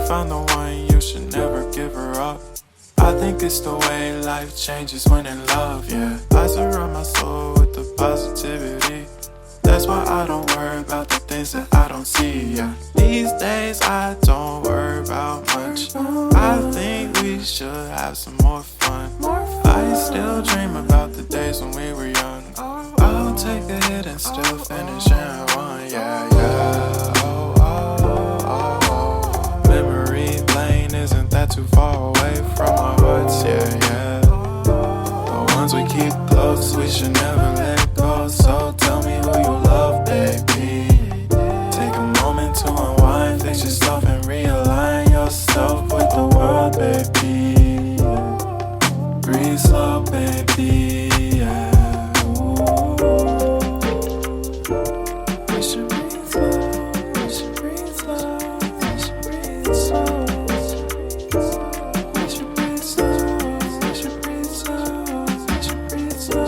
found the one, you should never give her up. I think it's the way life changes when in love, yeah. I surround my soul with the positivity. That's why I don't worry about the things that I don't see, yeah. These days I don't worry about much. I think we should have some more fun. I still dream about the days when we were young. I'll take a hit and still finish in one, yeah, yeah. Oh, oh, oh, oh. Memory lane, isn't that too far away from our hearts, yeah, yeah. The ones we keep close, we should never let go. So tell me who you love, baby. Take a moment to unwind, fix yourself and realign yourself with the world, baby. Breathe slow, baby, yeah. We should breathe slow, we should breathe slow, we should breathe slow. We should breathe slow, we should breathe slow, we should breathe slow.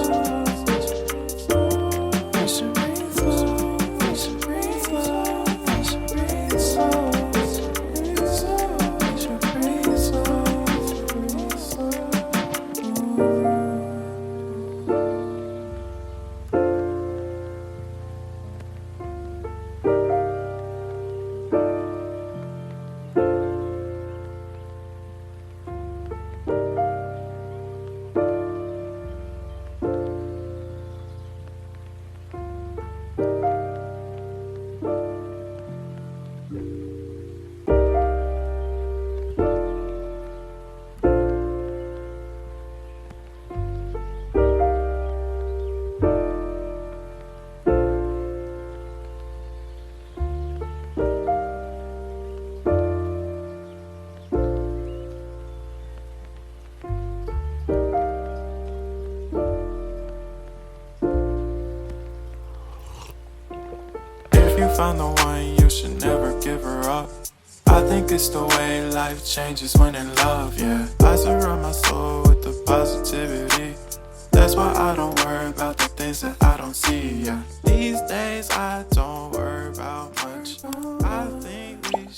We should breathe slow, we should breathe slow, we should breathe slow. We should breathe slow, breathe slow. If you found the one, you should never give her up. I think it's the way life changes when in love, yeah. I surround my soul with the positivity. That's why I don't worry about the things that I don't see, yeah. These days I don't worry about much. I think we